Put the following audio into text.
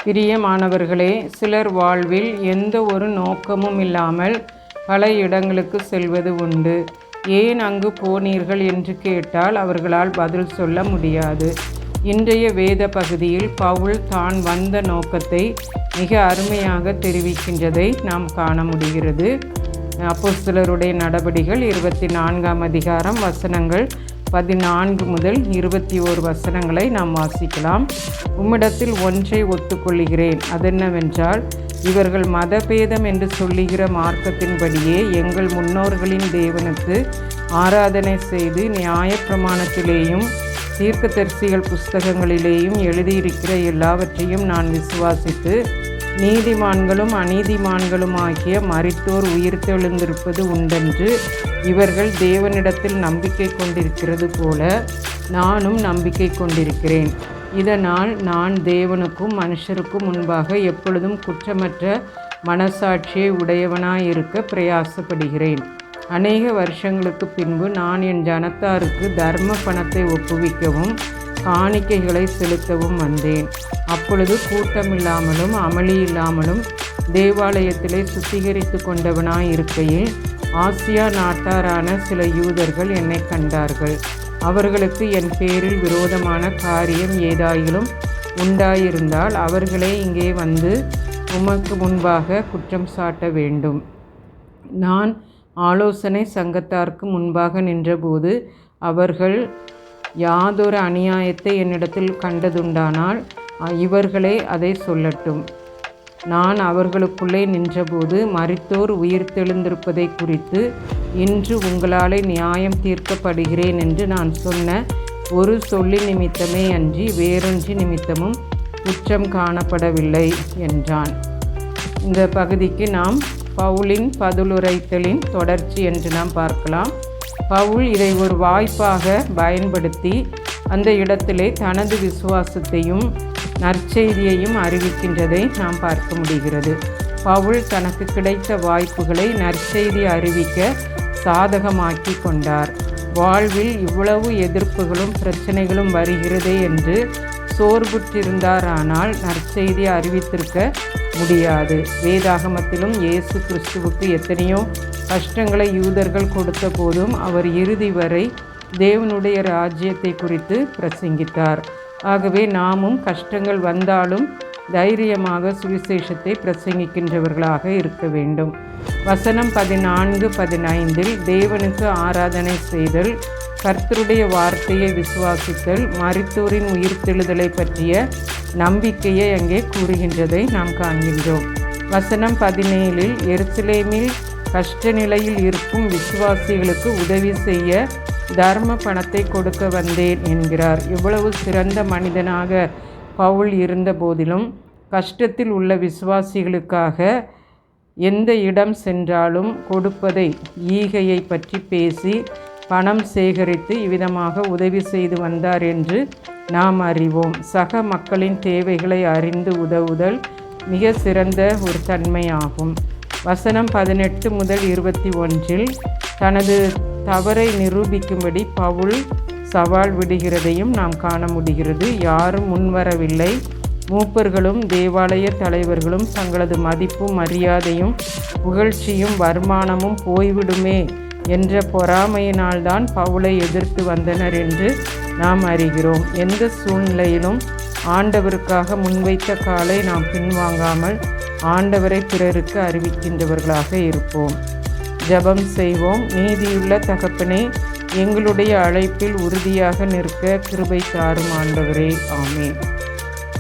பிரியமானவர்களே, சிலர் வாழ்வில் எந்த ஒரு நோக்கமும் இல்லாமல் பல இடங்களுக்கு செல்வது உண்டு. ஏன் அங்கு போனீர்கள் என்று கேட்டால் அவர்களால் பதில் சொல்ல முடியாது. இன்றைய வேத பகுதியில் பவுல் தான் வந்த நோக்கத்தை மிக அருமையாக தெரிவிக்கின்றதை நாம் காண முடிகிறது. அப்போஸ்தலருடைய நடபடிகள் 24ஆம் அதிகாரம் வசனங்கள் 14 முதல் 21 வசனங்களை நாம் வாசிக்கலாம். உம்மிடத்தில் ஒன்றை ஒத்துக்கொள்கிறேன், அதென்னவென்றால், இவர்கள் மதபேதம் என்று சொல்லுகிற மார்க்கத்தின்படியே எங்கள் முன்னோர்களின் தேவனுக்கு ஆராதனை செய்து நியாயப்பிரமாணத்திலேயும் தீர்க்கதரிசிகள் புஸ்தகங்களிலேயும் எழுதியிருக்கிற எல்லாவற்றையும் நான் விசுவாசித்து நீதிமான்களும் அநீதிமான்களும் ஆகிய மரித்தோர் உயிர்த்தெழுந்திருப்பது உண்டென்று இவர்கள் தேவனிடத்தில் நம்பிக்கை கொண்டிருக்கிறது போல நானும் நம்பிக்கை கொண்டிருக்கிறேன். இதனால் நான் தேவனுக்கும் மனுஷருக்கும் முன்பாக எப்பொழுதும் குற்றமற்ற மனசாட்சியை உடையவனாயிருக்க பிரயாசப்படுகிறேன். அநேக வருஷங்களுக்கு பின்பு நான் என் ஜனத்தாருக்கு தர்ம பணத்தை ஒப்புவிக்கவும் காணிக்கைகளை செலுத்தவும் வந்தேன். அப்பொழுது கூட்டமில்லாமலும் அமளி இல்லாமலும் தேவாலயத்திலே சுத்திகரித்து கொண்டவனாயிருக்கையில் ஆசியா நாட்டாரான சில யூதர்கள் என்னை கண்டார்கள். அவர்களுக்கு என் பேரில் விரோதமான காரியம் ஏதாயிலும் உண்டாயிருந்தால் அவர்களே இங்கே வந்து உமக்கு முன்பாக குற்றம் சாட்ட வேண்டும். நான் ஆலோசனை சங்கத்தாருக்கு முன்பாக நின்றபோது அவர்கள் யாதொரு அநியாயத்தை என்னிடத்தில் கண்டதுண்டானால் இவர்களே அதை சொல்லட்டும். நான் அவர்களுக்குள்ளே நின்றபோது மரித்தோர் உயிர்த்தெழுந்திருப்பதை குறித்து இன்று உங்களாலே நியாயம் தீர்க்கப்படுகிறேன் என்று நான் சொன்ன ஒரு சொல்லி நிமித்தமே அன்றி வேறொன்று நிமித்தமும் குற்றம் காணப்படவில்லை என்றான். இந்த பகுதிக்கு நாம் பவுலின் பதிலுரைத்தலின் தொடர்ச்சி என்று நாம் பார்க்கலாம். பவுல் இதை ஒரு வாய்ப்பாக பயன்படுத்தி அந்த இடத்திலே தனது விசுவாசத்தையும் நற்செய்தியையும் அறிவிக்கின்றதை நாம் பார்க்க முடிகிறது. பவுல் தனக்கு கிடைத்த வாய்ப்புகளை நற்செய்தி அறிவிக்க சாதகமாக்கி கொண்டார். வாழ்வில் இவ்வளவு எதிர்ப்புகளும் பிரச்சனைகளும் வருகிறதே என்று சோர்வுற்றிருந்தாரானால் நற்செய்தி அறிவித்திருக்க முடியாது. வேதாகமத்திலும் இயேசு கிறிஸ்துவுக்கு எத்தனையோ கஷ்டங்களை யூதர்கள் கொடுத்த போதும் அவர் இறுதி வரை தேவனுடைய ராஜ்யத்தை குறித்து பிரசங்கித்தார். ஆகவே நாமும் கஷ்டங்கள் வந்தாலும் தைரியமாக சுவிசேஷத்தை பிரசங்கிக்கின்றவர்களாக இருக்க வேண்டும். வசனம் 14-15 தேவனுக்கு ஆராதனை செய்தல், கர்த்தருடைய வார்த்தையை விசுவாசித்தல், மரித்தோரின் உயிர்த்தெழுதலை பற்றிய நம்பிக்கையை அங்கே கூறுகின்றதை நாம் காண்கின்றோம். வசனம் 17 எருசலேமில் கஷ்ட நிலையில் இருக்கும் விசுவாசிகளுக்கு உதவி செய்ய தர்ம பணத்தை கொடுக்க வந்தேன் என்கிறார். இவ்வளவு சிறந்த மனிதனாக பவுல் இருந்த போதிலும் கஷ்டத்தில் உள்ள விசுவாசிகளுக்காக எந்த இடம் சென்றாலும் கொடுப்பதை ஈகையை பற்றி பேசி பணம் சேகரித்து இவ்விதமாக உதவி செய்து வந்தார் என்று நாம் அறிவோம். சக மக்களின் தேவைகளை அறிந்து உதவுதல் மிக சிறந்த ஒரு தன்மையாகும். வசனம் 18 முதல் 21 தனது தவறை நிரூபிக்கும்படி பவுல் சவால் விடுகிறதையும் நாம் காண முடிகிறது. யாரும் முன்வரவில்லை. மூப்பர்களும் தேவாலய தலைவர்களும் தங்களது மதிப்பும் மரியாதையும் புகழ்ச்சியும் வருமானமும் போய்விடுமே என்ற பொறாமையினால்தான் பவுலை எதிர்த்து வந்தனர் என்று நாம் அறிகிறோம். எந்த சூழ்நிலையிலும் ஆண்டவருக்காக முன்வைத்த காலை நாம் பின்வாங்காமல் ஆண்டவரை பிறருக்கு அறிவிக்கின்றவர்களாக இருப்போம். ஜெபம் செய்வோம். நீதியுள்ள தகப்பனே, எங்களுடைய அழைப்பில் உறுதியாக நிற்க கிருபை தாரும் ஆண்டவரே. ஆமென்.